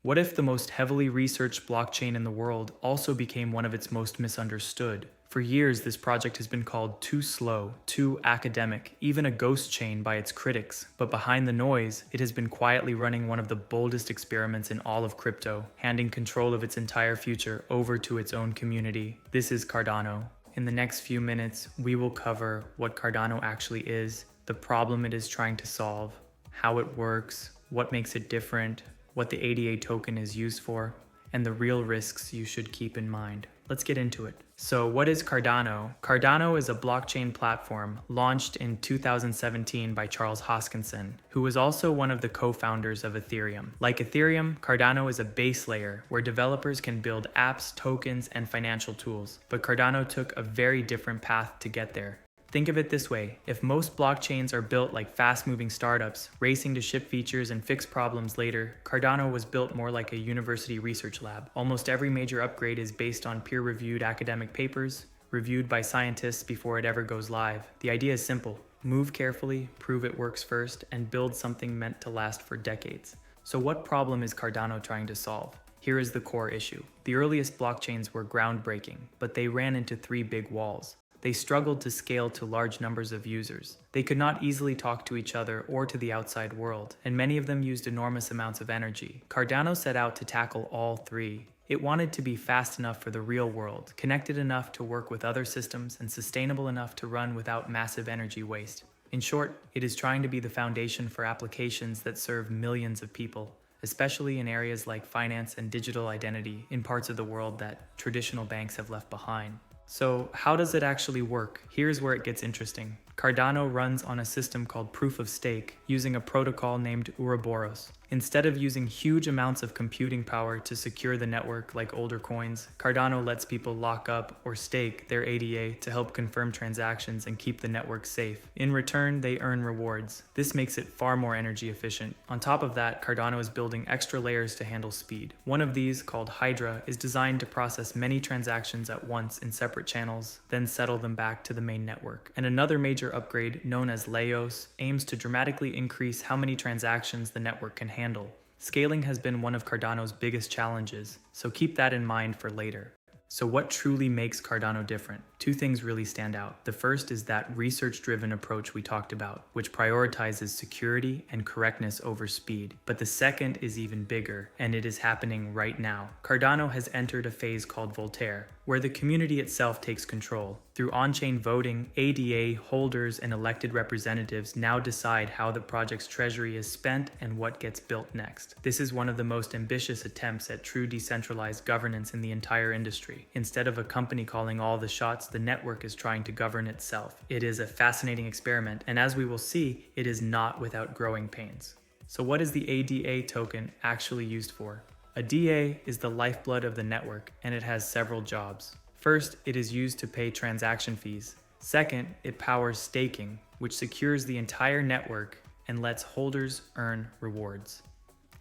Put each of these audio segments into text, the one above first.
What if the most heavily researched blockchain in the world also became one of its most misunderstood? For years, this project has been called too slow, too academic, even a ghost chain by its critics. But behind the noise, it has been quietly running one of the boldest experiments in all of crypto, handing control of its entire future over to its own community. This is Cardano. In the next few minutes, we will cover what Cardano actually is, the problem it is trying to solve, how it works, what makes it different, what the ADA token is used for, and the real risks you should keep in mind. Let's get into it. So what is Cardano? Cardano is a blockchain platform launched in 2017 by Charles Hoskinson, who was also one of the co-founders of Ethereum. Like Ethereum, Cardano is a base layer where developers can build apps, tokens, and financial tools. But Cardano took a very different path to get there. Think of it this way: if most blockchains are built like fast-moving startups, racing to ship features and fix problems later, Cardano was built more like a university research lab. Almost every major upgrade is based on peer-reviewed academic papers, reviewed by scientists before it ever goes live. The idea is simple: move carefully, prove it works first, and build something meant to last for decades. So what problem is Cardano trying to solve? Here is the core issue. The earliest blockchains were groundbreaking, but they ran into three big walls. They struggled to scale to large numbers of users. They could not easily talk to each other or to the outside world, and many of them used enormous amounts of energy. Cardano set out to tackle all three. It wanted to be fast enough for the real world, connected enough to work with other systems, and sustainable enough to run without massive energy waste. In short, it is trying to be the foundation for applications that serve millions of people, especially in areas like finance and digital identity in parts of the world that traditional banks have left behind. So how does it actually work? Here's where it gets interesting. Cardano runs on a system called proof of stake, using a protocol named Ouroboros. Instead of using huge amounts of computing power to secure the network like older coins, Cardano lets people lock up or stake their ADA to help confirm transactions and keep the network safe. In return, they earn rewards. This makes it far more energy efficient. On top of that, Cardano is building extra layers to handle speed. One of these, called Hydra, is designed to process many transactions at once in separate channels, then settle them back to the main network. And another major upgrade, known as Laos, aims to dramatically increase how many transactions the network can handle. Scaling has been one of Cardano's biggest challenges, so keep that in mind for later. So what truly makes Cardano different? Two things really stand out. The first is that research-driven approach we talked about, which prioritizes security and correctness over speed. But the second is even bigger, and it is happening right now. Cardano has entered a phase called Voltaire, where the community itself takes control. Through on-chain voting, ADA holders and elected representatives now decide how the project's treasury is spent and what gets built next. This is one of the most ambitious attempts at true decentralized governance in the entire industry. Instead of a company calling all the shots, the network is trying to govern itself. It is a fascinating experiment, and as we will see, it is not without growing pains. So what is the ADA token actually used for? A DA is the lifeblood of the network, and it has several jobs. First, it is used to pay transaction fees. Second, it powers staking, which secures the entire network and lets holders earn rewards.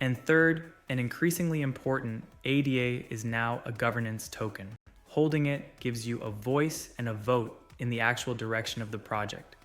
And third, and increasingly important, ADA is now a governance token. Holding it gives you a voice and a vote in the actual direction of the project.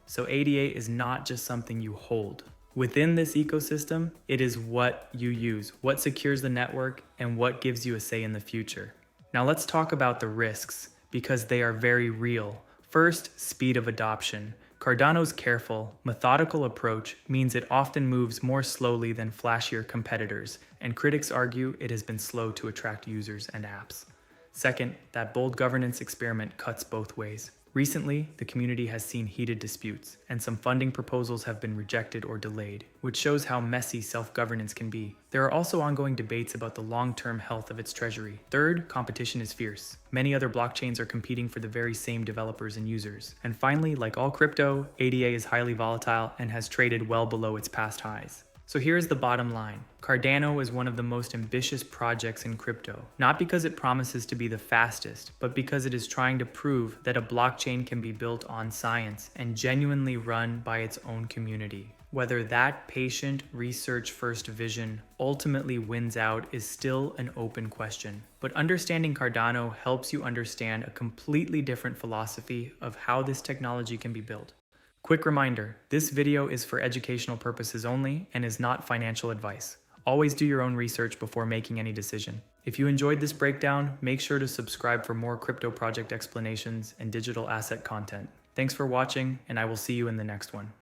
So ADA is not just something you hold. Within this ecosystem, it is what you use, what secures the network, and what gives you a say in the future. Now let's talk about the risks, because they are very real. First, speed of adoption. Cardano's careful, methodical approach means it often moves more slowly than flashier competitors, and critics argue it has been slow to attract users and apps. Second, that bold governance experiment cuts both ways. Recently, the community has seen heated disputes, and some funding proposals have been rejected or delayed, which shows how messy self-governance can be. There are also ongoing debates about the long-term health of its treasury. Third, competition is fierce. Many other blockchains are competing for the very same developers and users. And finally, like all crypto, ADA is highly volatile and has traded well below its past highs. So here's the bottom line. Cardano is one of the most ambitious projects in crypto, not because it promises to be the fastest, but because it is trying to prove that a blockchain can be built on science and genuinely run by its own community. Whether that patient, research-first vision ultimately wins out is still an open question. But understanding Cardano helps you understand a completely different philosophy of how this technology can be built. Quick reminder, this video is for educational purposes only and is not financial advice. Always do your own research before making any decision. If you enjoyed this breakdown, make sure to subscribe for more crypto project explanations and digital asset content. Thanks for watching, and I will see you in the next one.